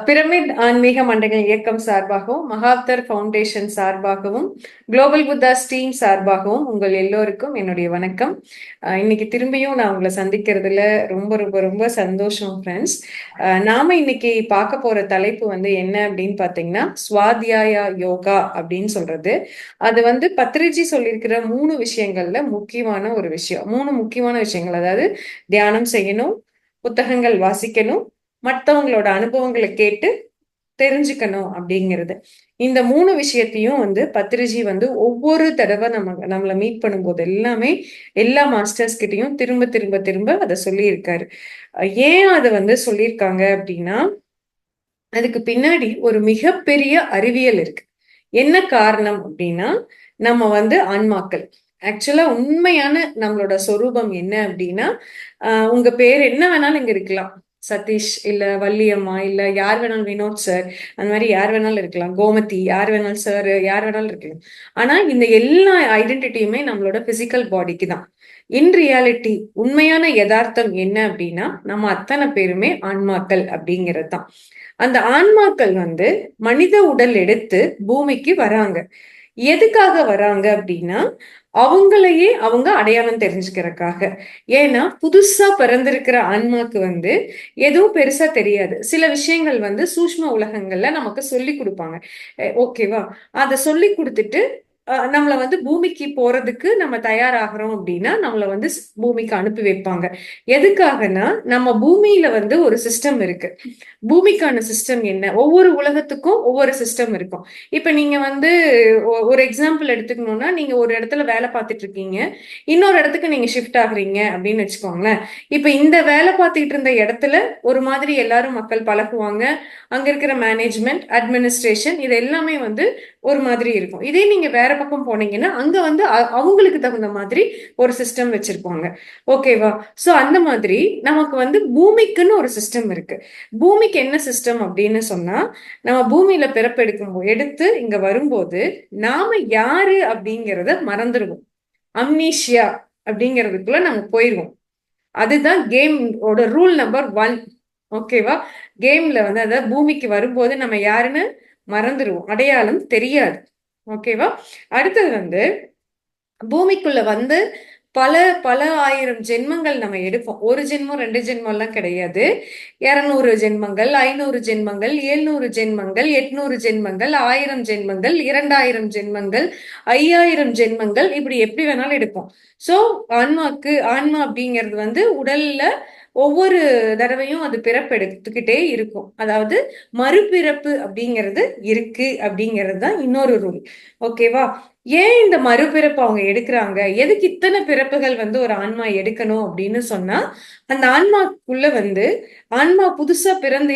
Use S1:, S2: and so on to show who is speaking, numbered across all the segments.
S1: Pyramid ஆன்மீக மண்டல இயக்கம் சார்பாகவும் மகாப்தர் ஃபவுண்டேஷன் சார்பாகவும் குளோபல் புத்தாஸ் டீம் சார்பாகவும் உங்கள் எல்லோருக்கும் என்னுடைய வணக்கம். இன்னைக்கு திரும்பியும் நான் உங்களை சந்திக்கிறதுல ரொம்ப ரொம்ப ரொம்ப சந்தோஷம் ஃப்ரெண்ட்ஸ். நாம இன்னைக்கு பார்க்க போற தலைப்பு என்ன அப்படின்னு பார்த்தீங்கன்னா ஸ்வாத்தியாயா யோகா அப்படின்னு சொல்றது. அது பத்ரிஜி சொல்லியிருக்கிற 3 விஷயங்கள்ல முக்கியமான ஒரு விஷயம். 3 முக்கியமான விஷயங்கள், அதாவது தியானம் செய்யணும், புத்தகங்கள் வாசிக்கணும், மற்றவங்களோட அனுபவங்களை கேட்டு தெரிஞ்சுக்கணும் அப்படிங்கிறது. இந்த 3 விஷயத்தையும் பத்ரிஜி ஒவ்வொரு தடவை நம்மளை மீட் பண்ணும்போது எல்லாமே எல்லா மாஸ்டர்ஸ் கிட்டையும் திரும்ப திரும்ப திரும்ப அதை சொல்லியிருக்காரு. ஏன் அதை சொல்லியிருக்காங்க அப்படின்னா, அதுக்கு பின்னாடி ஒரு மிகப்பெரிய அறிவியல் இருக்கு. என்ன காரணம் அப்படின்னா, நம்ம ஆன்மாக்கள். ஆக்சுவலா உண்மையான நம்மளோட சொரூபம் என்ன அப்படின்னா, உங்க பேர் என்ன வேணாலும் இங்க இருக்கலாம். சதீஷ், இல்ல வள்ளியம்மா, இல்ல யார் வேணாலும், வினோத் சார், அந்த மாதிரி யார் வேணாலும் இருக்கலாம், கோமதி, யார் வேணாலும் சார், யார் வேணாலும் இருக்கலாம். ஆனா இந்த எல்லா ஐடென்டிட்டியுமே நம்மளோட பிசிக்கல் பாடிக்கு தான். இன் ரியாலிட்டி உண்மையான யதார்த்தம் என்ன அப்படின்னா, நம்ம அத்தனை பேருமே ஆன்மாக்கள் அப்படிங்கிறது தான். அந்த ஆன்மாக்கள் மனித உடல் எடுத்து பூமிக்கு வராங்க. எதுக்காக வராங்க அப்படின்னா, அவங்களையே அவங்க அடையாளம் தெரிஞ்சுக்கிறதுக்காக. ஏன்னா புதுசா பிறந்திருக்கிற ஆன்மாக்கு எதுவும் பெருசா தெரியாது. சில விஷயங்கள் சூஷ்ம உலகங்கள்ல நமக்கு சொல்லி கொடுப்பாங்க. ஓகேவா? அதை சொல்லி கொடுத்துட்டு நம்மள பூமிக்கு போறதுக்கு நம்ம தயாராகிறோம் அப்படின்னா நம்மள பூமிக்கு அனுப்பி வைப்பாங்க. எதுக்காகனா, நம்ம பூமியில ஒரு சிஸ்டம் இருக்கு. பூமிக்கான சிஸ்டம் என்ன? ஒவ்வொரு உலகத்துக்கும் ஒவ்வொரு சிஸ்டம் இருக்கும். இப்ப நீங்க ஒரு எக்ஸாம்பிள் எடுத்துக்கணும்னா, நீங்க ஒரு இடத்துல வேலை பார்த்துட்டு இருக்கீங்க, இன்னொரு இடத்துக்கு நீங்க ஷிஃப்ட் ஆகுறீங்க அப்படின்னு வச்சுக்கோங்களேன். இப்ப இந்த வேலை பார்த்துட்டு இருந்த இடத்துல ஒரு மாதிரி எல்லாரும் மக்கள் பழகுவாங்க. அங்க இருக்கிற மேனேஜ்மெண்ட், அட்மினிஸ்ட்ரேஷன், இது எல்லாமே ஒரு மாதிரி இருக்கும். இதே நீங்க வேற பக்கம் போனீங்கன்னா அங்க அவங்களுக்கு தகுந்த மாதிரி ஒரு சிஸ்டம் வச்சிருப்பாங்க. ஓகேவா? சோ அந்த மாதிரி நமக்கு பூமிக்குன்னு ஒரு சிஸ்டம் இருக்கு. பூமிக்கு என்ன சிஸ்டம் அப்படின்னு சொன்னா, நம்ம பூமியில எடுத்து இங்க வரும்போது நாம யாரு அப்படிங்கிறத மறந்துடுவோம். அம்னீஷியா அப்படிங்கிறதுக்குள்ள நம்ம போயிருவோம். அதுதான் கேமோட ரூல் நம்பர் 1. ஓகேவா? கேம்ல அதாவது பூமிக்கு வரும்போது நம்ம யாருன்னு மறந்துடுவோம், அடையாளம் தெரியாது. ஓகேவா? அடுத்தது பூமிக்குள்ள பல பல ஆயிரம் ஜென்மங்கள் நம்ம எடுப்போம். ஒரு ஜென்மம் 2 ஜென்மம் எல்லாம் கிடையாது. 200 ஜென்மங்கள், 500 ஜென்மங்கள், 700 ஜென்மங்கள், 800 ஜென்மங்கள், 1000 ஜென்மங்கள், 2000 ஜென்மங்கள், 5000 ஜென்மங்கள், இப்படி எப்படி வேணாலும் எடுப்போம். சோ ஆன்மா அப்படிங்கிறது உடல்ல ஒவ்வொரு தடவையும் அது பிறப்பு எடுத்துக்கிட்டே இருக்கும். அதாவது மறுபிறப்பு அப்படிங்கிறது இருக்கு அப்படிங்கிறது தான் இன்னொரு ரூல். ஓகேவா? ஏன் இந்த மறுபிறப்பு அவங்க எடுக்கிறாங்க? எதுக்கு இத்தனை பிறப்புகள் ஒரு ஆன்மா எடுக்கணும் அப்படின்னு சொன்னா, அந்த ஆன்மாக்குள்ள ஆன்மா புதுசா பிறந்து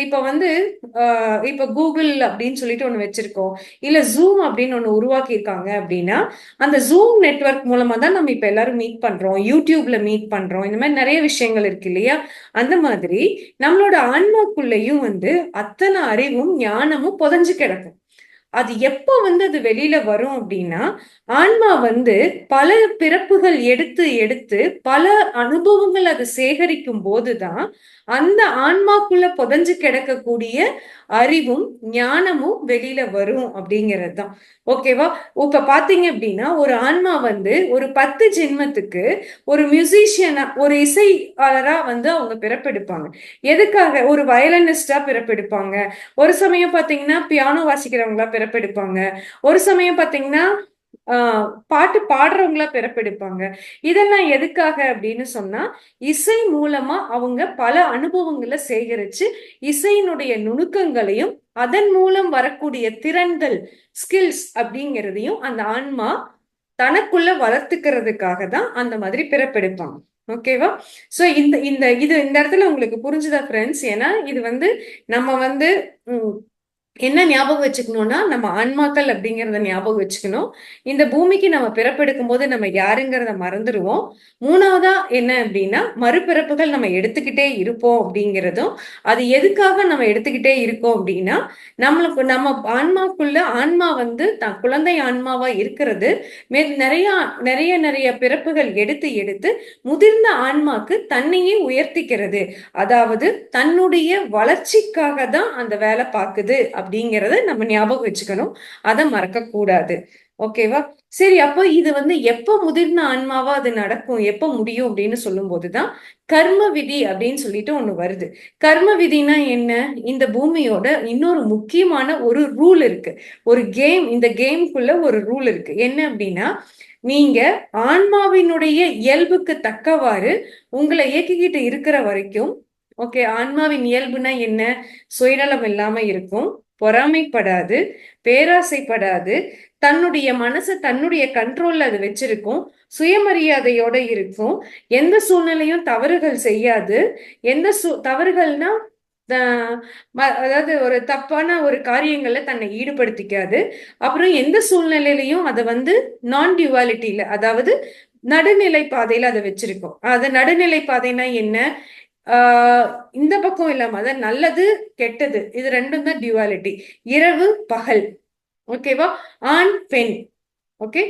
S1: இப்ப கூகுள் அப்படின்னு சொல்லிட்டு ஒண்ணு வச்சிருக்கோம், இல்ல ஜூம் அப்படின்னு ஒண்ணு உருவாக்கி இருக்காங்க அப்படின்னா, அந்த ஜூம் நெட்வொர்க் மூலமா தான் நம்ம இப்ப எல்லாரும் மீட் பண்றோம், யூடியூப்ல மீட் பண்றோம். இந்த மாதிரி நிறைய விஷயங்கள் இருக்கு இல்லையா? அந்த மாதிரி நம்மளோட ஆன்மாக்குள்ளேயும் அத்தனை அறிவும் ஞானமும் புதைஞ்சு கிடக்கும். அது எப்போ அது வெளியில வரும் அப்படின்னா, ஆன்மா பல பிறப்புகள் எடுத்து எடுத்து பல அனுபவங்கள் அது சேகரிக்கும் போதுதான் அந்த ஆன்மாக்குள்ள புதைஞ்சு கிடக்கக்கூடிய அறிவும் ஞானமும் வெளியில வரும் அப்படிங்கிறது தான். ஓகேவா? இப்ப பாத்தீங்க அப்படின்னா, ஒரு ஆன்மா ஒரு 10 ஜென்மத்துக்கு ஒரு மியூசிஷியனா, ஒரு இசையாளரா அவங்க பிறப்பெடுப்பாங்க. எதுக்காக? ஒரு வயலினிஸ்டா பிறப்பெடுப்பாங்க. ஒரு சமயம் பாத்தீங்கன்னா பியானோ வாசிக்கிறவங்களா பிறப்பெடுப்பாங்க. ஒரு சமயம் பாத்தீங்கன்னா பாட்டு பாடுறவங்களா பிறப்பெடுப்பாங்க. இதெல்லாம் எதுக்காக அப்படின்னு சொன்னா, இசை மூலமா அவங்க பல அனுபவங்களை சேகரிச்சு இசையினுடைய நுணுக்கங்களையும் அதன் மூலம் வரக்கூடிய திறன்கள், ஸ்கில்ஸ் அப்படிங்கிறதையும் அந்த ஆன்மா தனக்குள்ள வளர்த்துக்கிறதுக்காக தான் அந்த மாதிரி பிறப்பெடுப்பாங்க. ஓகேவா? சோ இந்த இந்த இது இந்த இடத்துல உங்களுக்கு புரிஞ்சுதா ஃப்ரெண்ட்ஸ்? ஏன்னா இது நம்ம என்ன ஞாபகம் வச்சுக்கணும்னா, நம்ம ஆன்மாக்கள் அப்படிங்கிறத ஞாபகம் வச்சுக்கணும். இந்த பூமிக்கு நம்ம பிறப்பெடுக்கும் போது நம்ம யாருங்கிறத மறந்துருவோம். 3வதா என்ன அப்படின்னா, மறுபிறப்புகள் நம்ம எடுத்துக்கிட்டே இருப்போம் அப்படிங்கிறதும், அது எதுக்காக நம்ம எடுத்துக்கிட்டே இருக்கோம் அப்படின்னா, நம்மளுக்கு நம்ம ஆன்மாக்குள்ள ஆன்மா வந்து குழந்தை ஆன்மாவா இருக்கிறது, நிறைய நிறைய நிறைய பிறப்புகள் எடுத்து எடுத்து முதிர்ந்த ஆன்மாக்கு தன்னையே உயர்த்திக்கிறது. அதாவது தன்னுடைய வளர்ச்சிக்காக தான் அந்த வேலை பார்க்குது அப்படிங்கறத நம்ம ஞாபகம் வச்சுக்கணும். அதை மறக்க கூடாது. ஓகேவா? சரி, அப்போ இது வந்து எப்ப முதிர்ந்த ஆன்மாவா அது நடக்கும், எப்ப முடியும் அப்படின்னு சொல்லும் போதுதான் கர்ம விதி அப்படின்னு சொல்லிட்டு ஒண்ணு வருது. கர்ம விதினா என்ன? இந்த பூமியோட இன்னொரு முக்கியமான ஒரு ரூல் இருக்கு. ஒரு கேம், இந்த கேம்குள்ள ஒரு ரூல் இருக்கு. என்ன அப்படின்னா, நீங்க ஆன்மாவினுடைய இயல்புக்கு தக்கவாறு உங்களை இயக்கிக்கிட்டு இருக்கிற வரைக்கும், ஓகே, ஆன்மாவின் இயல்புனா என்ன? சுயநலம் இல்லாம இருக்கும், பொறாமைப்படாது, பேராசைப்படாது, தன்னுடைய மனசை தன்னுடைய கண்ட்ரோல்ல அது வச்சிருக்கும், சுயமரியாதையோட இருக்கும், எந்த சூழ்நிலையும் தவறுகள் செய்யாது. எந்த தவறுகள்னா அதாவது ஒரு தப்பான ஒரு காரியங்கள்ல தன்னை ஈடுபடுத்திக்காது. அப்புறம் எந்த சூழ்நிலையிலையும் அதை வந்து நான் டியூவாலிட்டியில, அதாவது நடுநிலை பாதையில அதை வச்சிருக்கோம். அது நடுநிலை பாதைனா என்ன? ஆஹ் இந்த பக்கம் இல்லாம, அதாவது நல்லது கெட்டது, இது ரெண்டும் தான் டியூவாலிட்டி. இரவு பகல், ஓகேவா? ஆண் பெண், ஓகே.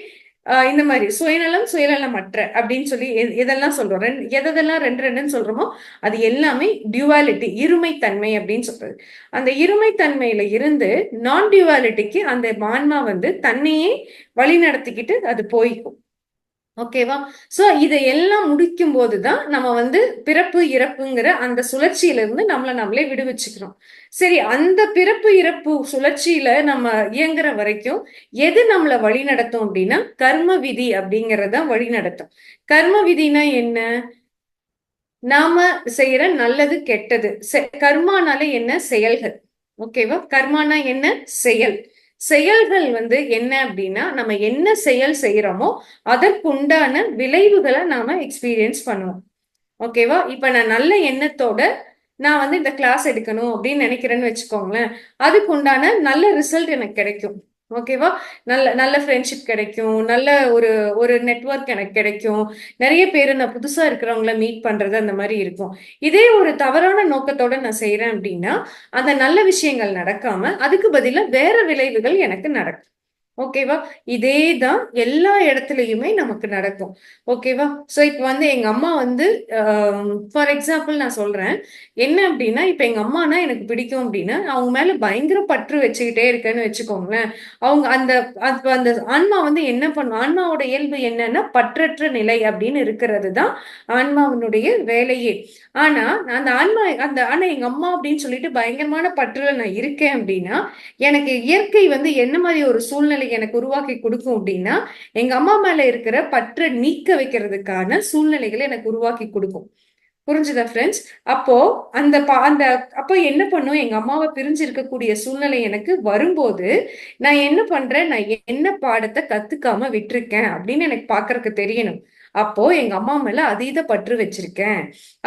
S1: இந்த மாதிரி சுயநலம் சுயநலமற்ற அப்படின்னு சொல்லி எதெல்லாம் சொல்றோம், எதெல்லாம் ரெண்டு ரெண்டுன்னு சொல்றோமோ அது எல்லாமே டியூவாலிட்டி, இருமைத்தன்மை அப்படின்னு சொல்றது. அந்த இருமைத்தன்மையில இருந்து நான் டியூவாலிட்டிக்கு அந்த ஆன்மா வந்து தன்னையே வழி நடத்திக்கிட்டு அது போய்க்கும். ஓகேவா? சோ இதையெல்லாம் முடிக்கும் போதுதான் நம்ம வந்து பிறப்பு இறப்புங்கிற அந்த சுழற்சியில இருந்து நம்மளை நம்மளே விடுவிச்சுக்கிறோம். சரி, அந்த பிறப்பு இறப்பு சுழற்சியில நம்ம இயங்குற வரைக்கும் எது நம்மளை வழி நடத்தும் அப்படின்னா, கர்ம விதி அப்படிங்கறத வழி நடத்தும். கர்ம விதினா என்ன? நாம செய்யற நல்லது கெட்டது. கர்மானாலே என்ன? செயல்கள். ஓகேவா? கர்மானா என்ன? செயல். செயல்கள் வந்து என்ன அப்படின்னா, நம்ம என்ன செயல் செய்யறோமோ அதற்குண்டான விளைவுகளை நாம எக்ஸ்பீரியன்ஸ் பண்ணுவோம். ஓகேவா? இப்ப நான் நல்ல எண்ணத்தோட நான் வந்து இந்த கிளாஸ் எடுக்கணும் அப்படின்னு நினைக்கிறேன்னு வச்சுக்கோங்களேன், அதுக்கு உண்டான நல்ல ரிசல்ட் எனக்கு கிடைக்கும். ஓகேவா? நல்ல நல்ல ஃப்ரெண்ட்ஷிப் கிடைக்கும், நல்ல ஒரு ஒரு நெட்வொர்க் எனக்கு கிடைக்கும், நிறைய பேர் நான் புதுசா இருக்கிறவங்கள மீட் பண்றது அந்த மாதிரி இருக்கும். இதே ஒரு தவறான நோக்கத்தோட நான் செய்யறேன் அப்படின்னா, அந்த நல்ல விஷயங்கள் நடக்காம அதுக்கு பதிலா வேற விளைவுகள் எனக்கு நடக்கும். ஓகேவா? இதேதான் எல்லா இடத்துலயுமே நமக்கு நடக்கும். ஓகேவா? சோ இப்ப வந்து எங்க அம்மா வந்து ஃபார் எக்ஸாம்பிள் நான் சொல்றேன். என்ன அப்படின்னா, இப்ப எங்க அம்மானா எனக்கு பிடிக்கும் அப்படின்னா, அவங்க மேல பயங்கர பற்று வச்சுக்கிட்டே இருக்கேன்னு வச்சுக்கோங்களேன். அவங்க அந்த அந்த ஆன்மா வந்து என்ன பண்ணும்? ஆன்மாவோட இயல்பு என்னன்னா பற்றற்ற நிலை அப்படின்னு இருக்கிறது தான் ஆன்மாவினுடைய வேலையே. ஆனா அந்த ஆனா எங்க அம்மா அப்படின்னு சொல்லிட்டு பயங்கரமான பற்றுல நான் இருக்கேன் அப்படின்னா, எனக்கு இயற்கை வந்து என்ன மாதிரி ஒரு சூழ்நிலை எனக்கு உருவாக்கி கொடுக்கும் அப்படின்னா, எங்க அம்மா மேல இருக்கிற பற்றை நீக்க வைக்கிறதுக்கான சூழ்நிலைகளை எனக்கு உருவாக்கி கொடுக்கும். புரிஞ்சுதா ஃப்ரெண்ட்ஸ்? அப்போ அந்த அப்போ என்ன பண்ணும்? எங்க அம்மாவை பிரிஞ்சு இருக்கக்கூடிய சூழ்நிலை எனக்கு வரும்போது நான் என்ன பண்றேன், நான் என்ன பாடத்தை கத்துக்காம விட்டுருக்கேன் அப்படின்னு எனக்கு பாக்குறதுக்கு தெரியணும். அப்போ எங்க அம்மா மேல அதீத பற்று வச்சிருக்கேன்,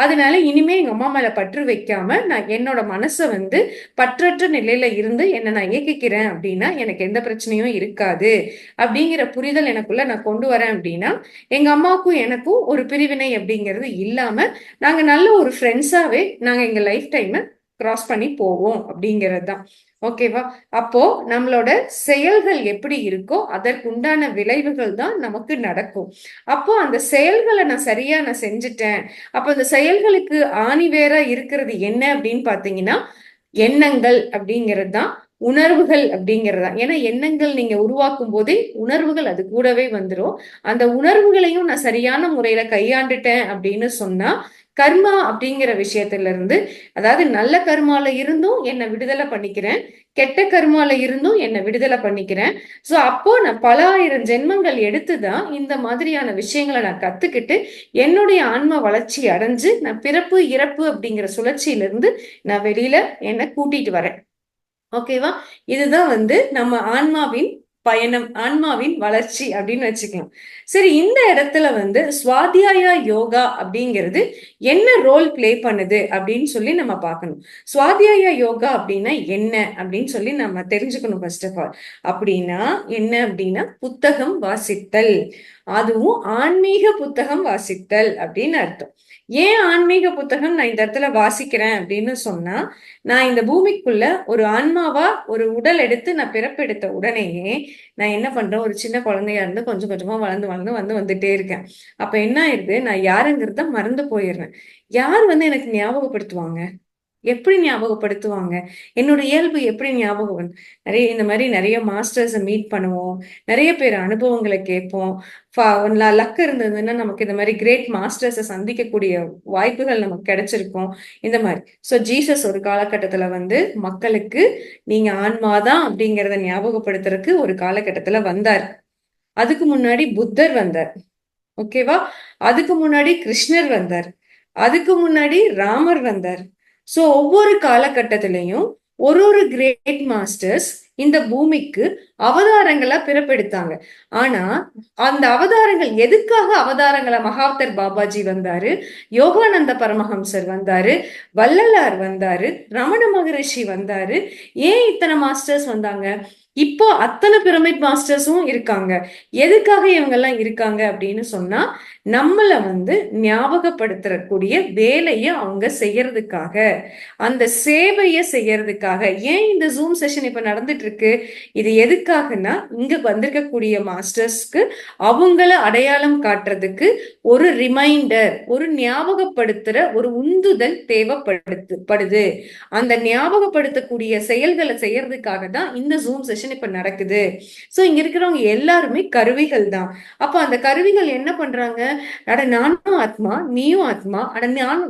S1: அதனால இனிமே எங்க அம்மா மேல பற்று வைக்காம நான் என்னோட மனசை வந்து பற்றற்ற நிலையில இருந்து என்ன நான் இயக்கிக்கிறேன் அப்படின்னா எனக்கு எந்த பிரச்சனையும் இருக்காது அப்படிங்கிற புரிதல் எனக்குள்ள நான் கொண்டு வரேன் அப்படின்னா, எங்க அம்மாவுக்கும் எனக்கும் ஒரு பிரிவினை அப்படிங்கிறது இல்லாம நாங்க நல்ல ஒரு ஃப்ரெண்ட்ஸாவே நாங்க எங்க லைஃப் டைமை கிராஸ் பண்ணி போவோம் அப்படிங்கிறது தான். ஓகேவா? அப்போ நம்மளோட செயல்கள் எப்படி இருக்கோ அதற்குண்டான விளைவுகள் தான் நமக்கு நடக்கும். அப்போ அந்த செயல்களை நான் சரியா நான் செஞ்சுட்டேன். அப்போ அந்த செயல்களுக்கு ஆணிவேரா இருக்கிறது என்ன அப்படின்னு பாத்தீங்கன்னா, எண்ணங்கள் அப்படிங்கிறது தான், உணர்வுகள் அப்படிங்கிறது தான். ஏன்னா எண்ணங்கள் நீங்க உருவாக்கும் போதே உணர்வுகள் அது கூடவே வந்துடும். அந்த உணர்வுகளையும் நான் சரியான முறையில கையாண்டுட்டேன் அப்படின்னு சொன்னா, கர்மா அப்படிங்கிற விஷயத்துல இருந்து, அதாவது நல்ல கர்மால இருந்தும் என்னை விடுதலை பண்ணிக்கிறேன், கெட்ட கர்மால இருந்தும் என்னை விடுதலை பண்ணிக்கிறேன். சோ அப்போ நான் பல ஆயிரம் ஜென்மங்கள் எடுத்துதான் இந்த மாதிரியான விஷயங்களை நான் கத்துக்கிட்டு என்னுடைய ஆன்ம வளர்ச்சி அடைஞ்சு நான் பிறப்பு இறப்பு அப்படிங்கிற சுழற்சியில இருந்து நான் வெளியில என்னை கூட்டிட்டு வரேன். ஓகேவா? இதுதான் வந்து நம்ம ஆன்மாவின் பயணம், ஆன்மாவின் வளர்ச்சி அப்படின்னு வச்சுக்கலாம். சரி, இந்த இடத்துல வந்து சுவாத்தியாயா யோகா அப்படிங்கிறது என்ன ரோல் பிளே பண்ணுது அப்படின்னு சொல்லி நம்ம பார்க்கணும். சுவாத்தியாயா யோகா அப்படின்னா என்ன அப்படின்னு சொல்லி நம்ம தெரிஞ்சுக்கணும். ஃபர்ஸ்ட் ஆஃப் ஆல் அப்படின்னா என்ன அப்படின்னா புத்தகம் வாசித்தல், அதுவும் ஆன்மீக புத்தகம் வாசித்தல் அப்படின்னு அர்த்தம். ஏன் ஆன்மீக புத்தகம் நான் இந்த இடத்துல வாசிக்கிறேன் அப்படின்னு சொன்னா, நான் இந்த பூமிக்குள்ள ஒரு ஆன்மாவா ஒரு உடல் எடுத்து நான் பிறப்பெடுத்த உடனேயே நான் என்ன பண்றேன், ஒரு சின்ன குழந்தையா இருந்து கொஞ்சம் கொஞ்சமா வளர்ந்து வளர்ந்து வந்துட்டே இருக்கேன். அப்ப என்ன ஆயிருது, நான் யாருங்கிறத மறந்து போயிடுறேன். யார் வந்து எனக்கு ஞாபகப்படுத்துவாங்க? எப்படி ஞாபகப்படுத்துவாங்க? என்னோட இயல்பு எப்படி ஞாபகம் நிறைய இந்த மாதிரி நிறைய மாஸ்டர்ஸை மீட் பண்ணுவோம். நிறைய பேர் அனுபவங்களை கேட்போம். லக் இருந்ததுன்னா நமக்கு இந்த மாதிரி கிரேட் மாஸ்டர்ஸை சந்திக்கக்கூடிய வாய்ப்புகள் நமக்கு கிடைச்சிருக்கும். இந்த மாதிரி ஜீசஸ் ஒரு காலகட்டத்துல வந்து மக்களுக்கு நீங்க ஆன்மாதான் அப்படிங்கிறத ஞாபகப்படுத்துறதுக்கு ஒரு காலகட்டத்துல வந்தார். அதுக்கு முன்னாடி புத்தர் வந்தார். ஓகேவா? அதுக்கு முன்னாடி கிருஷ்ணர் வந்தார். அதுக்கு முன்னாடி ராமர் வந்தார். ஒவ்வொரு காலகட்டத்திலையும் ஒரு கிரேட் மாஸ்டர்ஸ் இந்த பூமிக்கு அவதாரங்களா பிறப்பெடுத்தாங்க. ஆனா அந்த அவதாரங்கள் எதுக்காக அவதாரங்களா? மகாவதர் பாபாஜி வந்தாரு, யோகானந்த பரமஹம்சர் வந்தாரு, வள்ளலார் வந்தாரு, ரமண மகரிஷி வந்தாரு. ஏன் இத்தனை மாஸ்டர்ஸ் வந்தாங்க? இப்போ அத்தனை பிரமிட் மாஸ்டர்ஸும் இருக்காங்க. எதுக்காக இவங்க எல்லாம் இருக்காங்க அப்படின்னு சொன்னா, நம்மள வந்து ஞாபகப்படுத்தக்கூடிய வேலையை அவங்க செய்யறதுக்காக, அந்த சேவையை செய்யறதுக்காக. ஏன் இந்த ஜூம் செஷன் இப்ப நடந்துட்டு இருக்கு? இது எதுக்காகனா, இங்க வந்திருக்கக்கூடிய மாஸ்டர்ஸ்க்கு அவங்கள அடையாளம் காட்டுறதுக்கு ஒரு ரிமைண்டர், ஒரு ஞாபகப்படுத்துற ஒரு உந்துதல் தேவைப்படுது. அந்த ஞாபகப்படுத்தக்கூடிய செயல்களை செய்யறதுக்காக தான் இந்த ஜூம் செஷன் இப்ப நடக்குது. இங்க இருக்கிறவங்க எல்லாருமே கருவிகள் தான். அப்ப அந்த கருவிகள் என்ன பண்றாங்க? அட நானும் ஆத்மா, நீயும் ஆத்மா, அட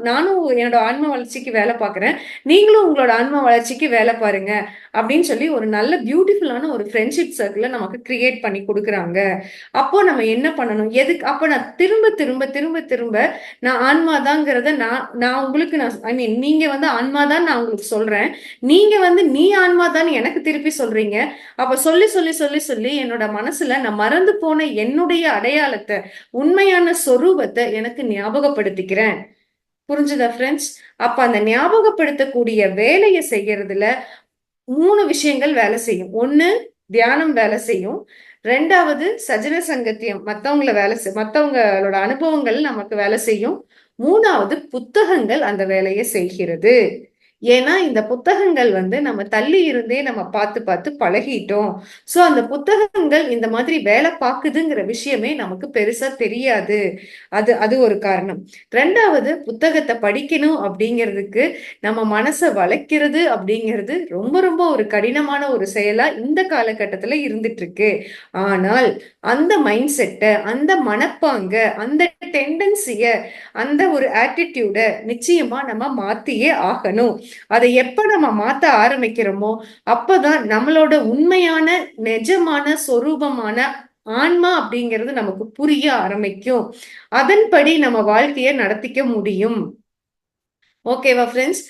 S1: நானும் என்னோட ஆன்ம வளர்ச்சிக்கு வேலை பார்க்கறேன், நீங்களும் உங்களோட ஆன்ம வளர்ச்சிக்கு வேலை பாருங்க அப்படின்னு சொல்லி ஒரு நல்ல பியூட்டிஃபுல்லான ஒரு ஃப்ரெண்ட்ஷிப் சர்க்கிளை நமக்கு கிரியேட் பண்ணி கொடுக்குறாங்க. அப்போ நம்ம என்ன பண்ணணும்? எதுக்கு அப்ப நான் திரும்ப திரும்ப திரும்ப திரும்ப நான் ஆன்மாதாங்கிறத நான் உங்களுக்கு ஐ மீன் நீங்க வந்து ஆன்மாதான் நான் உங்களுக்கு சொல்றேன், நீங்க வந்து நீ ஆன்மாதான் எனக்கு திருப்பி சொல்றீங்க. அப்ப சொல்லி சொல்லி சொல்லி சொல்லி என்னோட மனசுல நான் மறந்து போன என்னுடைய அடையாளத்தை, உண்மையான சொரூபத்தை எனக்கு ஞாபகப்படுத்திக்கிறேன். புரிஞ்சுதா ஃப்ரெண்ட்ஸ்? அப்ப அந்த ஞாபகப்படுத்தக்கூடிய வேலையை செய்யறதுல 3 விஷயங்கள் வேலை செய்யும். ஒண்ணு, தியானம் வேலை செய்யும். 2வது சஜன சங்கத்தியம், மத்தவங்களோட அனுபவங்கள் நமக்கு வேலை செய்யும். 3வது புத்தகங்கள் அந்த வேலையை செய்கிறது. ஏன்னா இந்த புத்தகங்கள் வந்து நம்ம தள்ளி இருந்தே நம்ம பார்த்து பார்த்து பழகிட்டோம். அந்த புத்தகங்கள் இந்த மாதிரி வேலை பார்க்குதுங்கிற விஷயமே நமக்கு பெருசா தெரியாது. அது ஒரு காரணம். 2வது, புத்தகத்தை படிக்கணும் அப்படிங்கிறதுக்கு நம்ம மனசை வளைக்கிறது அப்படிங்கிறது ரொம்ப ரொம்ப ஒரு கடினமான ஒரு செயலா இந்த காலகட்டத்துல இருந்துட்டு இருக்கு. ஆனால் அந்த மைண்ட் செட்டை, அந்த மனப்பாங்க, அந்த டெண்டன்சிய, அந்த ஒரு ஆட்டிடியூட நிச்சயமா நம்ம மாத்தியே ஆகணும். அதை எப்ப நம்ம மாத்த ஆரம்பிக்கிறோமோ அப்பதான் நம்மளோட உண்மையான நிஜமான சொரூபமான ஆன்மா அப்படிங்கிறது நமக்கு புரிய ஆரம்பிக்கும். அதன்படி நம்ம வாழ்க்கைய நடத்திக்க முடியும். ஓகேவா ஃப்ரெண்ட்ஸ்?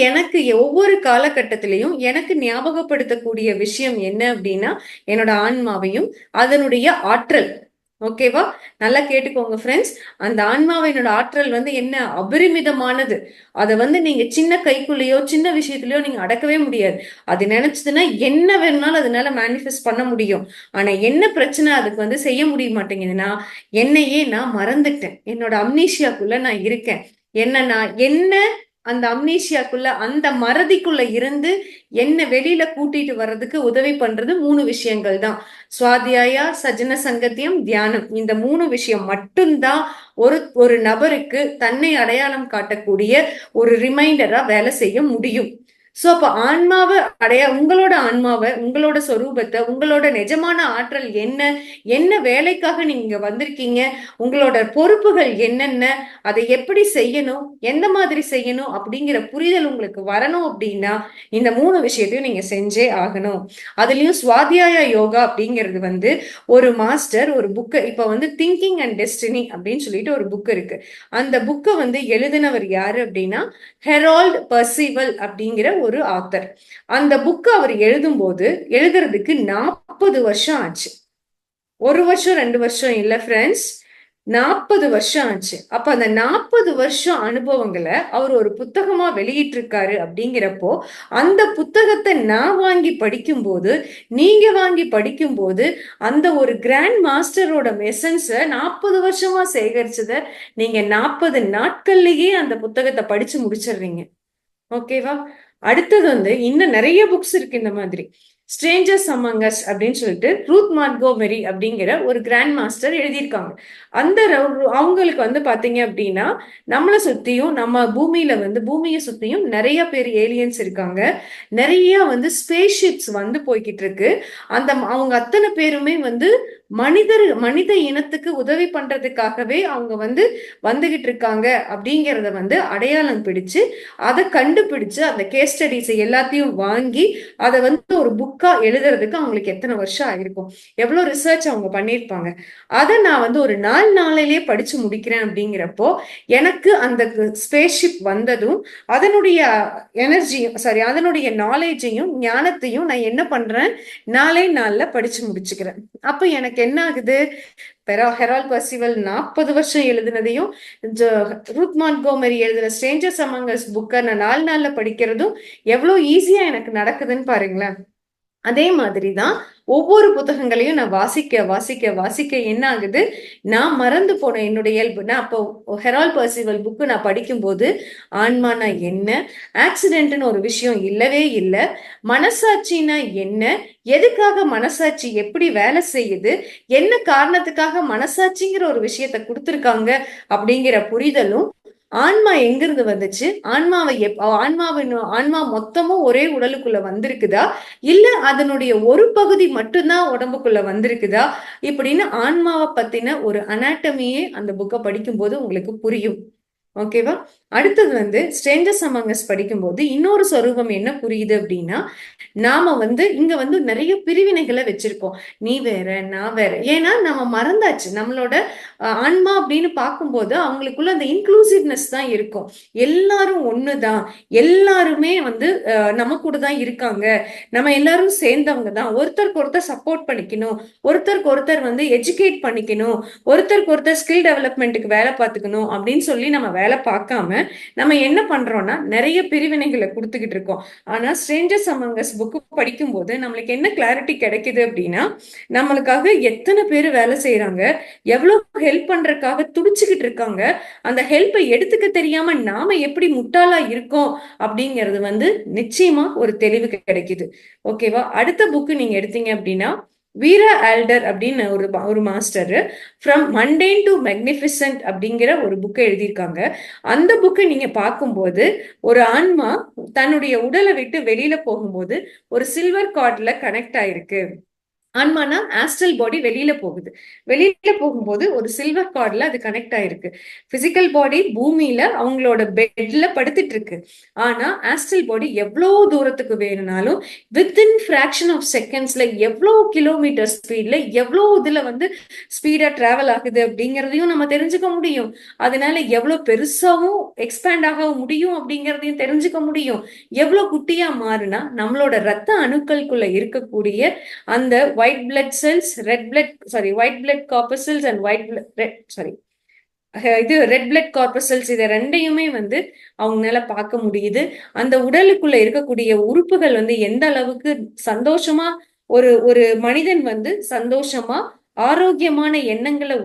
S1: எனக்கு ஒவ்வொரு காலகட்டத்திலையும் எனக்கு ஞாபகப்படுத்தக்கூடிய விஷயம் என்ன அப்படின்னா, என்னோட ஆன்மாவையும் அதனுடைய ஆற்றல். ஓகேவா? நல்லா கேட்டுக்கோங்க ஃப்ரெண்ட்ஸ். அந்த ஆன்மாவினோட ஆற்றல் வந்து என்ன? அபரிமிதமானது. அதை வந்து நீங்க சின்ன கைக்குள்ளேயோ சின்ன விஷயத்திலயோ நீங்க அடக்கவே முடியாது. அது நினைச்சதுன்னா என்ன வேணும்னாலும் அதனால மேனிஃபெஸ்ட் பண்ண முடியும். ஆனா என்ன பிரச்சனை? அதுக்கு வந்து செய்ய முடிய மாட்டேங்குதுன்னா, என்னையே நான் மறந்துட்டேன், என்னோட அம்னீஷியாக்குள்ள நான் இருக்கேன். என்ன அந்த அம்னீஷியாக்குள்ள, அந்த மறதிக்குள்ள இருந்து என்ன வெளியில கூட்டிட்டு வர்றதுக்கு உதவி பண்றது 3 விஷயங்கள் தான். சுவாத்தியாயா, சஜன சங்கத்தியம், தியானம். இந்த 3 விஷயம் மட்டும்தான் ஒரு நபருக்கு தன்னை அடையாளம் காட்டக்கூடிய ஒரு ரிமைண்டரா வேலை செய்ய முடியும். அப்ப உங்களோட ஆன்மாவை, உங்களோட சொரூபத்தை, உங்களோட நிஜமான ஆற்றல் என்ன வேலைக்காக நீங்க வந்திருக்கீங்க, உங்களோட பொறுப்புகள் என்னென்ன, அதை எப்படி செய்யணும், எந்த மாதிரி செய்யணும் அப்படிங்கிற புரிதல் உங்களுக்கு வரணும் அப்படின்னா இந்த 3 விஷயத்தையும் நீங்க செஞ்சே ஆகணும். அதுலயும் சுவாத்தியாய யோகா அப்படிங்கிறது வந்து ஒரு மாஸ்டர் ஒரு புக்கு, இப்ப வந்து திங்கிங் அண்ட் டெஸ்டினி அப்படின்னு சொல்லிட்டு ஒரு புக் இருக்கு. அந்த புக்கை வந்து எழுதினவர் யாரு அப்படின்னா ஹெரால்ட் பர்சிவல் அப்படிங்கிற ஒரு ஆத்தர். அந்த புக் அவர் எழுதுறதுக்கு 40 வருஷம் ஆச்சு. 1 வருஷம் 2 வருஷம் இல்ல ஃப்ரெண்ட்ஸ், 40 வருஷம் ஆச்சு. அப்ப அந்த 40 வருஷம் அனுபவங்களை அவர் ஒரு புத்தகமா வெளியிட்டிருக்காரு அப்படிங்கிறப்போ, அந்த புத்தகத்தை நான் வாங்கி படிக்கும்போது, நீங்க வாங்கி படிக்கும்போது, அந்த ஒரு கிராண்ட் மாஸ்டரோட எசன்ஸை 40 வருஷமா சேகரிச்சதை நீங்க 40 நாட்கள்லயே அந்த புத்தகத்தை படிச்சு முடிச்சிடுறீங்க. ஓகேவா? அடுத்தது இன்னும் நிறைய புக்ஸ் இருக்கு இந்த மாதிரி. ஸ்ட்ரேஞ்சர்ஸ் அமங் அஸ் அப்படின்னு சொல்லிட்டு ரூத் மார்கோமெரி அப்படிங்கிற ஒரு கிராண்ட் மாஸ்டர் எழுதியிருக்காங்க. அந்த அவங்களுக்கு பாத்தீங்க அப்படின்னா, நம்மளை சுத்தியும் நம்ம பூமியை சுத்தியும் நிறைய பேர் ஏலியன்ஸ் இருக்காங்க. நிறைய ஸ்பேஸ்ஷிப்ஸ் போய்கிட்டு இருக்கு. அவங்க அத்தனை பேருமே மனித இனத்துக்கு உதவி பண்றதுக்காகவே அவங்க வந்துகிட்டு இருக்காங்க அப்படிங்கிறத அடையாளம் பிடிச்சு, அதை கண்டுபிடிச்சு, அந்த கேஸ் ஸ்டடிஸ் எல்லாத்தையும் வாங்கி அதை ஒரு புக்கா எழுதுறதுக்கு அவங்களுக்கு எத்தனை வருஷம் ஆயிருக்கும், எவ்வளவு ரிசர்ச் அவங்க பண்ணியிருப்பாங்க. அதை நான் ஒரு நாளிலேயே படிச்சு முடிக்கிறேன். அப்படிங்கிறப்போ எனக்கு அந்த ஸ்பேஸ்ஷிப் வந்ததும் அதனுடைய அதனுடைய நாலேஜையும் ஞானத்தையும் நான் என்ன பண்றேன், நாளே நாள்ல படிச்சு முடிச்சுக்கிறேன். அப்ப எனக்கு என்ன ஆகுது, ஹெரால்ட் பர்சிவல் 40 வருஷம் எழுதினதையும், ரூத் மான்ட்கோமரி எழுதின ஸ்ட்ரேஞ்சர்ஸ் அமங் அஸ் புக்கை நான் 4 நாள்ல படிக்கிறதும் எவ்வளவு ஈஸியா எனக்கு நடக்குதுன்னு பாருங்களேன். அதே மாதிரிதான் ஒவ்வொரு புத்தகங்களையும் நான் வாசிக்க வாசிக்க வாசிக்க என்ன ஆகுது, நான் மறந்து போன என்னுடைய இயல்பு. நான் அப்போ ஹெரால்ட் பர்சிவல் புக்கு நான் படிக்கும்போது, ஆன்மானா என்ன, ஆக்சிடென்ட்னு ஒரு விஷயம் இல்லவே இல்லை, மனசாட்சினா என்ன, எதுக்காக மனசாட்சி எப்படி வேலை செய்யுது, என்ன காரணத்துக்காக மனசாட்சிங்கிற ஒரு விஷயத்த கொடுத்துருக்காங்க அப்படிங்கிற புரிதலும், ஆன்மா எங்கிருந்து வந்துச்சு, ஆன்மா மொத்தமும் ஒரே உடலுக்குள்ள வந்திருக்குதா, இல்ல அதனுடைய ஒரு பகுதி மட்டும்தான் உடம்புக்குள்ள வந்திருக்குதா, இப்படின்னு ஆன்மாவை பத்தின ஒரு அனாட்டமியே அந்த புக்கை படிக்கும் போது உங்களுக்கு புரியும். ஓகேவா? அடுத்தது ஸ்ட்ரேஞ்சர்ஸ் அமங் அஸ் படிக்கும்போது இன்னொரு சொரூபம் என்ன புரியுது அப்படின்னா, நாம இங்க நிறைய பிரிவினைகளை வச்சிருக்கோம். நீ வேற, நான் வேற. ஏன்னா நம்ம மறந்தாச்சு. நம்மளோட ஆன்மா அப்படின்னு பார்க்கும்போது அவங்களுக்குள்ள அந்த இன்க்ளூசிவ்னஸ் தான் இருக்கும். எல்லாரும் ஒண்ணுதான், எல்லாருமே நம்ம கூட தான் இருக்காங்க, நம்ம எல்லாரும் சேர்ந்தவங்க தான், ஒருத்தருக்கு ஒருத்தர் சப்போர்ட் பண்ணிக்கணும், ஒருத்தருக்கு ஒருத்தர் எஜுகேட் பண்ணிக்கணும், ஒருத்தருக்கு ஒருத்தர் ஸ்கில் டெவலப்மெண்ட்டுக்கு வேலை பார்த்துக்கணும் அப்படின்னு சொல்லி நம்ம வேலை பார்க்காம நம்ம என்ன பண்றோம்னா நிறைய பிரிவினைகளை கொடுத்துக்கிட்டு இருக்கோம். ஆனா ஸ்ட்ரேஞ்சர்ஸ் அமங் அஸ் புக் படிக்கும் போது நம்மளுக்கு என்ன கிளாரிட்டி கிடைக்குது அப்படின்னா, நம்மளுக்காக எத்தனை பேர் வேலை செய்யறாங்க, எவ்வளவு ஹெல்ப் பண்றதுக்காக துடிச்சுக்கிட்டு இருக்காங்க, அந்த ஹெல்ப்பை எடுத்துக்க தெரியாம நாம எப்படி முட்டாளா இருக்கோம் அப்படிங்கிறது நிச்சயமா ஒரு தெளிவு கிடைக்குது. ஓகேவா? அடுத்த புக்கு நீங்க எடுத்தீங்க அப்படின்னா, வீரா ஆல்டர் அப்படின்னு ஒரு master from mundane to magnificent அப்படிங்கிற ஒரு புக்கை எழுதியிருக்காங்க. அந்த புக்கை நீங்க பார்க்கும்போது, ஒரு ஆன்மா தன்னுடைய உடலை விட்டு வெளியில போகும்போது ஒரு சில்வர் கார்ட்ல கனெக்ட் ஆயிருக்கு. ஆன்மானா ஆஸ்ட்ரல் பாடி வெளியில போகுது. வெளியில போகும்போது ஒரு சில்வர் கார்ட்ல அது கனெக்ட் ஆயிருக்கு. பிசிக்கல் பாடி பூமியில அவங்களோட பெட்ல படுத்துட்டு இருக்கு. ஆனா ஆஸ்ட்ரல் பாடி எவ்வளவு தூரத்துக்கு வேணும்னாலும் வித்தின் ஃபிராக்ஷன் ஆஃப் செகண்ட்ஸ்ல எவ்வளவு கிலோமீட்டர் ஸ்பீட்ல எவ்வளவு இதுல ஸ்பீடா டிராவல் ஆகுது அப்படிங்கிறதையும் நம்ம தெரிஞ்சுக்க முடியும். அதனால எவ்வளவு பெருசாவும் எக்ஸ்பேண்ட் ஆக முடியும் அப்படிங்கிறதையும் தெரிஞ்சுக்க முடியும். எவ்வளவு குட்டியா மாறுனா நம்மளோட ரத்த அணுக்களுக்குள்ள இருக்கக்கூடிய அந்த white blood cells, white blood corpuscles and red blood corpuscles, இதை ரெண்டையுமே அவங்களால பார்க்க முடியுது. அந்த உடலுக்குள்ள இருக்கக்கூடிய உறுப்புகள் எந்த அளவுக்கு சந்தோஷமா ஒரு ஒரு மனிதன் சந்தோஷமா ஆரோக்கியமான எண்ணங்களை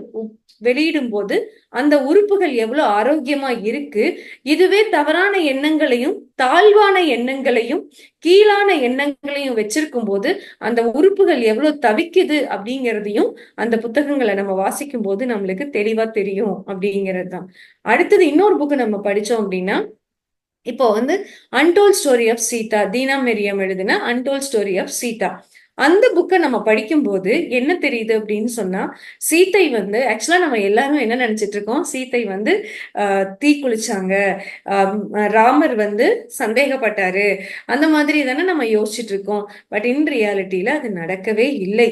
S1: வெளியிடும் போது அந்த உறுப்புகள் எவ்வளவு ஆரோக்கியமா இருக்கு. இதுவே தவறான எண்ணங்களையும் தாழ்வான எண்ணங்களையும் கீழான எண்ணங்களையும் வச்சிருக்கும் போது அந்த உறுப்புகள் எவ்வளவு தவிக்குது அப்படிங்கிறதையும் அந்த புத்தகங்களை நம்ம வாசிக்கும் போது நம்மளுக்கு தெளிவா தெரியும் அப்படிங்கிறது தான். அடுத்தது இன்னொரு புக்கு நம்ம படிச்சோம் அப்படின்னா, இப்போ untold story of Sita, Dina Merriam எழுதின அன்டோல்ட் ஸ்டோரி ஆஃப் சீதா. அந்த புக்கை நம்ம படிக்கும்போது என்ன தெரியுது அப்படின்னு சொன்னா, சீத்தை ஆக்சுவலா நம்ம எல்லாரும் என்ன நினைச்சிட்டு இருக்கோம், சீத்தை தீ குளிச்சாங்க, ராமர் சந்தேகப்பட்டாரு, அந்த மாதிரி தானே நம்ம யோசிச்சுட்டு இருக்கோம். பட் இன் ரியாலிட்டியில அது நடக்கவே இல்லை.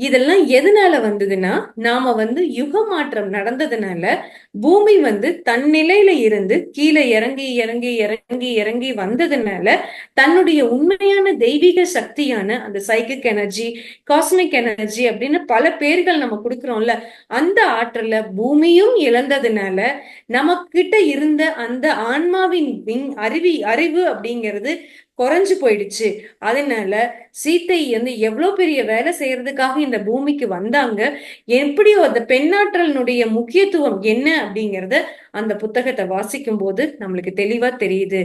S1: இதெல்லாம் எதனால வந்ததுன்னா, நாம யுக மாற்றம் நடந்ததுனால பூமி தன் நிலையில இருந்து கீழே இறங்கி இறங்கி இறங்கி இறங்கி வந்ததுனால தன்னுடைய உண்மையான தெய்வீக சக்தியான அந்த சைக்கிக் எனர்ஜி, காஸ்மிக் எனர்ஜி அப்படின்னு பல பேர்கள் நம்ம கொடுக்கிறோம்ல, அந்த ஆற்றல பூமியும் இழந்ததுனால நமக்கிட்ட இருந்த அந்த ஆன்மாவின் அறிவு அப்படிங்கிறது குறைஞ்சு போயிடுச்சு. அதனால சீத்தை எவ்வளவு பெரிய வேலை செய்யறதுக்காக இந்த பூமிக்கு வந்தாங்க, எப்படியோ அந்த பெண்ணாற்றலினுடைய முக்கியத்துவம் என்ன அப்படிங்கறத அந்த புத்தகத்தை வாசிக்கும் போது நம்மளுக்கு தெளிவா தெரியுது.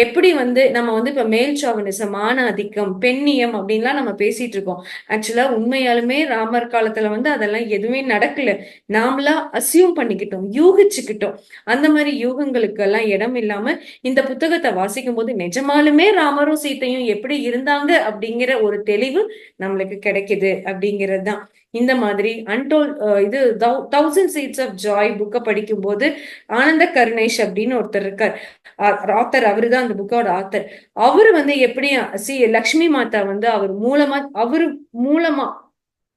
S1: எப்படி நம்ம இப்ப மேல் சாவனிசம், ஆண ஆதிக்கம், பெண்ணியம் அப்படின்லாம் நம்ம பேசிட்டு இருக்கோம். ஆக்சுவலா உண்மையாலுமே ராமர் காலத்துல அதெல்லாம் எதுவுமே நடக்கல. நாமளா அசியூம் பண்ணிக்கிட்டோம், யூகிச்சுக்கிட்டோம். அந்த மாதிரி யூகங்களுக்கு எல்லாம் இடம் இல்லாம இந்த புத்தகத்தை வாசிக்கும் போது நிஜமாலுமே ராமரும் சீத்தையும் எப்படி இருந்தாங்க அப்படிங்கிற ஒரு தெளிவு நம்மளுக்கு கிடைக்குது அப்படிங்கிறது தான். இந்த மாதிரி அன்டோல் இது தௌசண்ட் சீட்ஸ் ஆஃப் ஜாய் புக்கை படிக்கும் போது ஆனந்த கருணேஷ் அப்படின்னு ஒருத்தர் இருக்கார், ஆத்தர். அவருதான் அந்த புக்கோட ஆத்தர். அவரு எப்படி லக்ஷ்மி மாதா அவரு மூலமா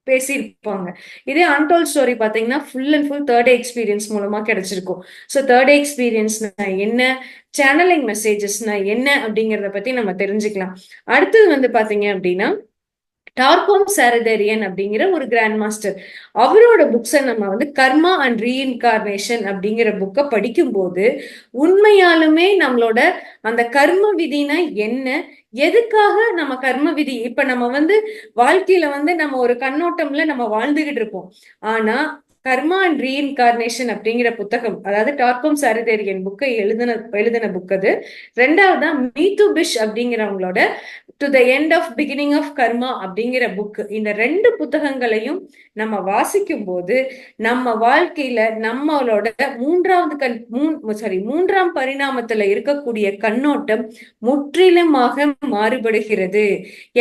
S1: பேசியிருப்பாங்க. இதே அன்டோல் ஸ்டோரி பாத்தீங்கன்னா full and full third experience மூலமா கிடைச்சிருக்கும். ஸோ தேர்ட் எக்ஸ்பீரியன்ஸ்னா என்ன, சேனலிங் மெசேஜஸ்னா என்ன அப்படிங்கறத பத்தி நம்ம தெரிஞ்சுக்கலாம். அடுத்தது பாத்தீங்க அப்படின்னா டார்கோம் சாரதேரியன் அப்படிங்கிற ஒரு கிராண்ட் மாஸ்டர், அவரோட புக்ஸை நம்ம கர்மா அண்ட் ரீஇன்கார்னேஷன் அப்படிங்கிற புக்கை படிக்கும் போது உண்மையாலுமே நம்மளோட அந்த கர்ம விதினா என்ன, எதுக்காக நம்ம கர்ம விதி, இப்ப நம்ம வாழ்க்கையில நம்ம ஒரு கண்ணோட்டம்ல நம்ம வாழ்ந்துகிட்டு இருப்போம். ஆனா கர்மா அண்ட் ரீஇன்கார்னேஷன் அப்படிங்கிற புத்தகம், அதாவது டார்கோம் சாரதேரியன் புக்கை எழுதின புக் அது. ரெண்டாவதுதான் மீது பிஷ் அப்படிங்கிறவங்களோட to the end of beginning of karma அப்படிங்கிற புக். இந்த ரெண்டு புத்தகங்களையும் நம்ம வாசிக்கும் போது நம்ம வாழ்க்கையில நம்மளோட மூன்றாம் பரிணாமத்துல இருக்கக்கூடிய கண்ணோட்டம் முற்றிலுமாக மாறுபடுகிறது.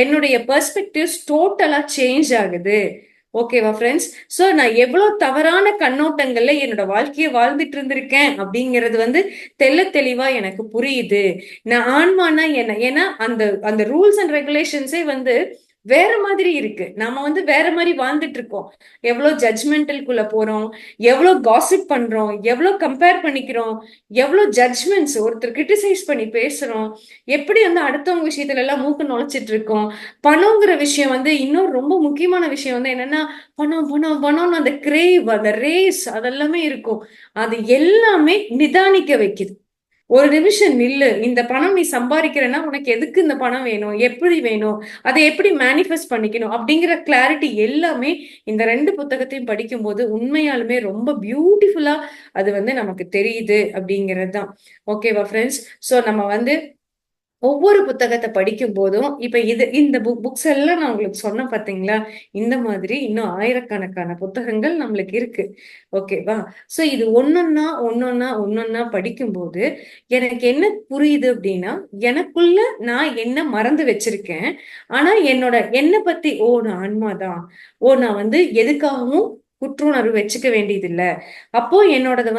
S1: என்னுடைய பெர்ஸ்பெக்டிவ்ஸ் டோட்டலா சேஞ்ச் ஆகுது. ஓகேவா ஃப்ரெண்ட்ஸ்? சோ நான் எவ்வளவு தவறான கண்ணோட்டங்கள்ல என்னோட வாழ்க்கையை வாழ்ந்துட்டு இருந்திருக்கேன் அப்படிங்கிறது தெளிவா எனக்கு புரியுது. நான் ஆன்மானா என்ன, ஏன்னா அந்த அந்த ரூல்ஸ் அண்ட் ரெகுலேஷன்ஸே வேற மாதிரி இருக்கு. நாம வேற மாதிரி வாழ்ந்துட்டு இருக்கோம். எவ்வளவு ஜட்ஜ்மெண்டல்குள்ள போறோம், எவ்வளவு காசிப் பண்றோம், எவ்வளவு கம்பேர் பண்ணிக்கிறோம், எவ்வளவு ஜட்ஜ்மெண்ட்ஸ், ஒருத்தர் கிரிட்டிசைஸ் பண்ணி பேசுறோம், எப்படி அடுத்தவங்க விஷயத்துல எல்லாம் மூக்கு நுழைச்சிட்டு இருக்கோம். பணங்கிற விஷயம் இன்னொரு ரொம்ப முக்கியமான விஷயம் என்னன்னா, பணம் பணம் பணம்னு அந்த கிரேவ், அந்த ரேஸ் அதெல்லாமே இருக்கும். அது எல்லாமே நிதானிக்க வைக்குது. ஒரு நிமிஷம் நில்லு, இந்த பணம் நீ சம்பாதிக்கிறன்னா உனக்கு எதுக்கு இந்த பணம் வேணும், எப்படி வேணும், அதை எப்படி மேனிஃபெஸ்ட் பண்ணிக்கணும் அப்படிங்கிற கிளாரிட்டி எல்லாமே இந்த ரெண்டு புத்தகத்தையும் படிக்கும் போது உண்மையாலுமே ரொம்ப பியூட்டிஃபுல்லா அது நமக்கு தெரியுது அப்படிங்கிறது தான். ஓகேவா ஃப்ரெண்ட்ஸ்? ஸோ நம்ம ஒவ்வொரு புத்தகத்தை படிக்கும் போதும் இப்ப இந்த புக்ஸ் எல்லாம் நான் உங்களுக்கு சொன்ன பாத்தீங்களா, இந்த மாதிரி இன்னும் ஆயிரக்கணக்கான புத்தகங்கள் நம்மளுக்கு இருக்கு. ஓகேவா? சோ இது ஒன்னொன்னா படிக்கும் போது எனக்கு என்ன புரியுது அப்படின்னா, எனக்குள்ள நான் என்ன மறந்து வச்சிருக்கேன். ஆனா என்ன பத்தி நான் ஆன்மாதான், நான் எதுக்காகவும் குற்றுணர்வு வச்சுக்க வேண்டியது இல்ல. அப்போ என்னோடத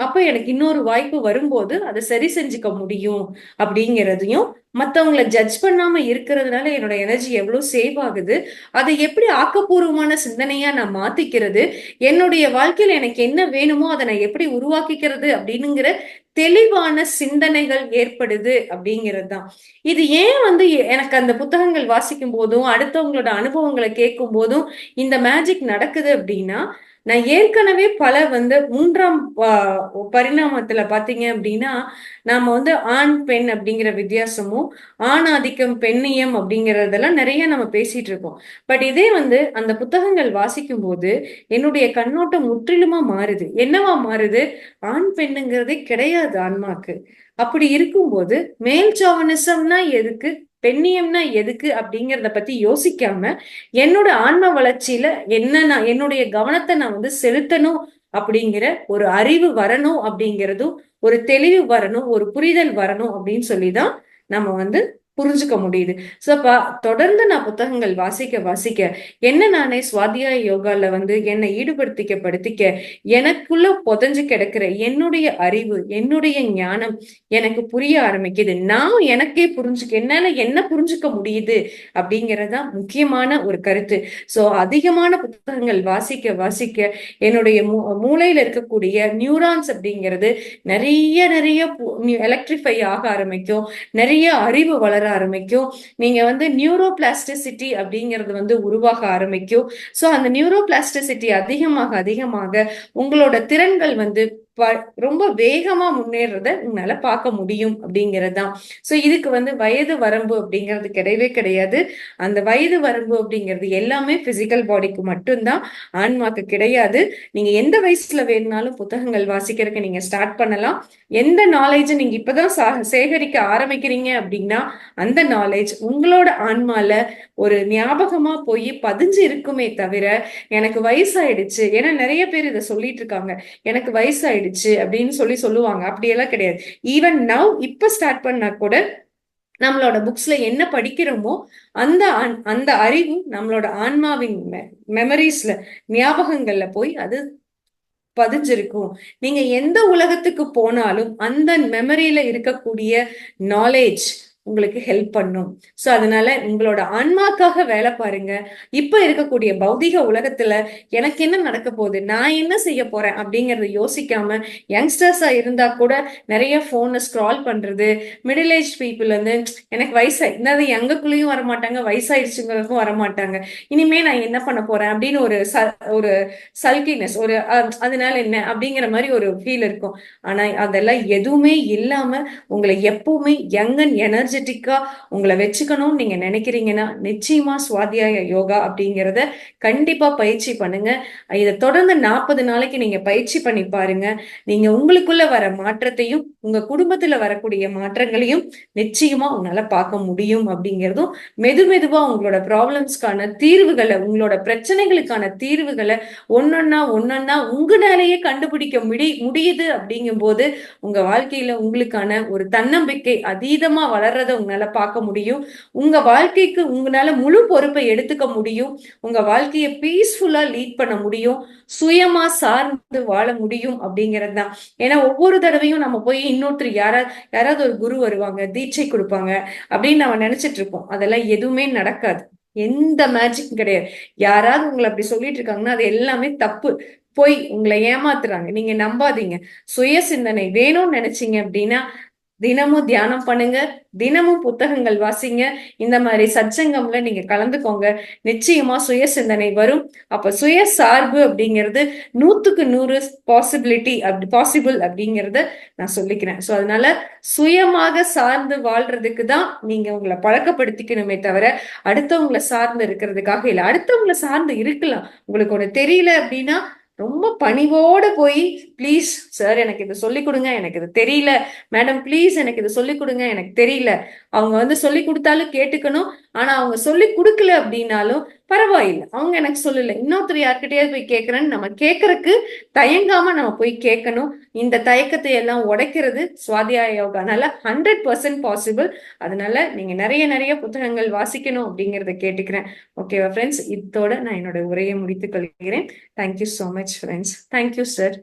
S1: அப்ப எனக்கு இன்னொரு வாய்ப்பு வரும்போது அதை சரி செஞ்சுக்க முடியும் அப்படிங்கிறதையும், மத்தவங்களை ஜட்ஜ் பண்ணாம இருக்கிறதுனால என்னோட எனர்ஜி எவ்வளவு சேவ் ஆகுது, அதை எப்படி ஆக்கப்பூர்வமான சிந்தனையா நான் மாத்திக்கிறது, என்னுடைய வாழ்க்கையில எனக்கு என்ன வேணுமோ அதை நான் எப்படி உருவாக்கிக்கிறது அப்படின்னுங்கிற தெளிவான சிந்தனைகள் ஏற்படுது அப்படிங்கிறது தான். இது ஏன் எனக்கு அந்த புத்தகங்கள் வாசிக்கும் போதும் அடுத்தவங்களோட அனுபவங்களை கேட்கும் போதும் இந்த மேஜிக் நடக்குது அப்படின்னா, நான் ஏற்கனவே பல மூன்றாம் பரிணாமத்துல பாத்தீங்க அப்படின்னா, நாம ஆண் பெண் அப்படிங்கிற வித்தியாசமும், ஆண் ஆதிக்கம் பெண்ணியம் அப்படிங்கறதெல்லாம் நிறைய நம்ம பேசிட்டு இருக்கோம். பட் இதே அந்த புத்தகங்கள் வாசிக்கும் போது என்னுடைய கண்ணோட்டம் முற்றிலுமா மாறுது. என்னவா மாறுது? ஆண் பெண்ணுங்கிறதே கிடையாது ஆன்மாக்கு. அப்படி இருக்கும்போது மேல் சாவனிசம்னா எதுக்கு, பெண்ணியம்னா எதுக்கு அப்படிங்கறத பத்தி யோசிக்காம என்னோட ஆன்ம வளர்ச்சியில என்னுடைய கவனத்தை நான் செலுத்தணும் அப்படிங்கிற ஒரு அறிவு வரணும், அப்படிங்கிறதும் ஒரு தெளிவு வரணும், ஒரு புரிதல் வரணும் அப்படின்னு சொல்லிதான் நம்ம புரிஞ்சுக்க முடியுது. ஸோ அப்ப தொடர்ந்து நான் புத்தகங்கள் வாசிக்க வாசிக்க என்ன நானே சுவாத்தியாய யோகால வந்து என்னை படுத்திக்க எனக்குள்ள புதைஞ்சு கிடக்கிற என்னுடைய அறிவு, என்னுடைய ஞானம் எனக்கு புரிய ஆரம்பிக்குது. நான் எனக்கே என்னால என்ன புரிஞ்சுக்க முடியுது அப்படிங்கறதா முக்கியமான ஒரு கருத்து. சோ அதிகமான புத்தகங்கள் வாசிக்க வாசிக்க என்னுடைய மூளையில இருக்கக்கூடிய நியூரான்ஸ் அப்படிங்கிறது நிறைய நிறைய எலக்ட்ரிஃபை ஆக ஆரம்பிக்கும். நிறைய அறிவு வளர ஆரம்பிக்கும். நீங்க வந்து நியூரோ பிளாஸ்டிசிட்டி அப்படிங்கிறது வந்து உருவாக ஆரம்பிக்கும். சோ அந்த நியூரோ பிளாஸ்டிசிட்டி அதிகமாக அதிகமாக உங்களோட திறன்கள் வந்து ரொம்ப வேகமா முன்னேறத உங்களால பார்க்க முடியும் அப்படிங்கறதுதான். சோ இதுக்கு வந்து வயது வரம்பு அப்படிங்கிறது கிடையவே கிடையாது. அந்த வயது வரம்பு அப்படிங்கிறது எல்லாமே பிசிக்கல் பாடிக்கு மட்டும்தான், ஆன்மாக்கு கிடையாது. நீங்க எந்த வயசுல வேணும்னாலும் புத்தகங்கள் வாசிக்கிறதுக்கு நீங்க ஸ்டார்ட் பண்ணலாம். எந்த நாலேஜ் நீங்க இப்பதான் சேகரிக்க ஆரம்பிக்கிறீங்க அப்படின்னா அந்த நாலேஜ் உங்களோட ஆன்மால ஒரு ஞாபகமா போய் பதிஞ்சு இருக்குமே தவிர எனக்கு வயசாயிடுச்சு, ஏன்னா நிறைய பேர் இதை சொல்லிட்டு இருக்காங்க, எனக்கு வயசாயிடுச்சு அப்படின்னு சொல்லுவாங்க. அப்படியெல்லாம் கிடையாது. ஈவன் நவ் இப்ப ஸ்டார்ட் பண்ணா கூட நம்மளோட புக்ஸ்ல என்ன படிக்கிறோமோ அந்த அந்த அறிவு நம்மளோட ஆன்மாவின் மெமரிஸ்ல, ஞாபகங்கள்ல போய் அது பதிஞ்சிருக்கும். நீங்க எந்த உலகத்துக்கு போனாலும் அந்த மெமரியில இருக்கக்கூடிய நாலேஜ் உங்களுக்கு ஹெல்ப் பண்ணும். சோ அதனால உங்களோட ஆன்மாக்காக வேலை பாருங்க. இப்ப இருக்கக்கூடிய பௌதிக உலகத்துல எனக்கு என்ன நடக்க போகுது, நான் என்ன செய்ய போறேன் அப்படிங்கறத யோசிக்காம யங்ஸ்டர்ஸா இருந்தா கூட நிறைய போனை ஸ்க்ரால் பண்றது, மிடில் ஏஜ் பீப்புள் வந்து எனக்கு வயசாயி எங்கக்குள்ளேயும் வரமாட்டாங்க, வயசாயிடுச்சுங்களுக்கும் வரமாட்டாங்க, இனிமே நான் என்ன பண்ண போறேன் அப்படின்னு ஒரு சல்கினஸ், ஒரு அதனால என்ன அப்படிங்கிற மாதிரி ஒரு ஃபீல் இருக்கும். ஆனா அதெல்லாம் எதுவுமே இல்லாம உங்களை எப்பவுமே யங் அண்ட் எனர்ஜெட்டிக்கா உங்களை வச்சுக்கணும்னு நீங்க நினைக்கிறீங்கன்னா நிச்சயமா சுவாத்தியாய யோகா அப்படிங்கிறத கண்டிப்பா பயிற்சி பண்ணுங்க. இதை தொடர்ந்து 40 நாளைக்கு நீங்க பயிற்சி பண்ணி பாருங்க. நீங்க உங்களுக்குள்ள வர மாற்றத்தையும் உங்க குடும்பத்துல வரக்கூடிய மாற்றங்களையும் நிச்சயமா உங்களால பார்க்க முடியும். அப்படிங்கிறதும் மெதுவா உங்களோட ப்ராப்ளம்ஸ்க்கான தீர்வுகளை, உங்களோட பிரச்சனைகளுக்கான தீர்வுகளை ஒன்னொன்னா உங்களாலேயே கண்டுபிடிக்க முடியுது. அப்படிங்கும் போது உங்க வாழ்க்கையில உங்களுக்கான ஒரு தன்னம்பிக்கை அதீதமா வளர்றத உங்களால பார்க்க முடியும். உங்க வாழ்க்கைக்கு உங்களால முழு பொறுப்பை எடுத்துக்க முடியும். உங்க வாழ்க்கையை பீஸ்ஃபுல்லா லீட் பண்ண முடியும். சுயமா சார்ந்து வாழ முடியும் அப்படிங்கிறது தான். ஏன்னா ஒவ்வொரு தடவையும் நம்ம போய் இன்னொருத்தர் யாராவது ஒரு குரு வருவாங்க, தீட்சை கொடுப்பாங்க அப்படின்னு நம்ம நினைச்சிட்டு இருப்போம். அதெல்லாம் எதுவுமே நடக்காது. எந்த மேஜிக்கும் கிடையாது. யாராவது உங்களை அப்படி சொல்லிட்டு இருக்காங்கன்னா அது எல்லாமே தப்பு, போய் உங்களை ஏமாத்துறாங்க. நீங்க நம்பாதீங்க. சுய சிந்தனை வேணும்னு நினைச்சீங்க அப்படின்னா தினமும் தியானம் பண்ணுங்க, தினமும் புத்தகங்கள் வாசிங்க, இந்த மாதிரி சச்சங்கம்ல நீங்க கலந்துக்கோங்க. நிச்சயமா சுய சிந்தனை வரும். அப்ப சுய சார்பு அப்படிங்கிறது 100க்கு 100 பாசிபிள் அப்படிங்கறத நான் சொல்லிக்கிறேன். சோ அதனால சுயமாக சார்ந்து வாழ்றதுக்கு தான் நீங்க உங்களை பழக்கப்படுத்திக்கணுமே தவிர அடுத்தவங்களை சார்ந்து இருக்கிறதுக்காக இல்லை. அடுத்தவங்களை சார்ந்து இருக்கலாம். உங்களுக்கு ஒண்ணு தெரியல அப்படின்னா ரொம்ப பணிவோட போய் ப்ளீஸ் சார் எனக்கு இது சொல்லிக் கொடுங்க, எனக்கு இது தெரியல, மேடம் ப்ளீஸ் எனக்கு இது சொல்லிக் கொடுங்க, எனக்கு தெரியல. அவங்க வந்து சொல்லி கொடுத்தாலும் கேட்டுக்கணும். ஆனா அவங்க சொல்லி கொடுக்கல அப்படின்னாலும் பரவாயில்லை, அவங்க எனக்கு சொல்லல, இன்னொருத்தர் யார்கிட்டயாவது போய் கேட்கறேன்னு நம்ம கேட்கறதுக்கு தயங்காம நம்ம போய் கேட்கணும். இந்த தயக்கத்தை எல்லாம் உடைக்கிறது சுவாத்தியாய யோகானால 100% பாசிபிள். அதனால நீங்க நிறைய நிறைய புத்தகங்கள் வாசிக்கணும் அப்படிங்கறத கேட்டுக்கிறேன். ஓகேவா ஃப்ரெண்ட்ஸ், இதோட நான் என்னோட உரையை முடித்துக் கொள்கிறேன். Thank you so much friends. Thank you sir.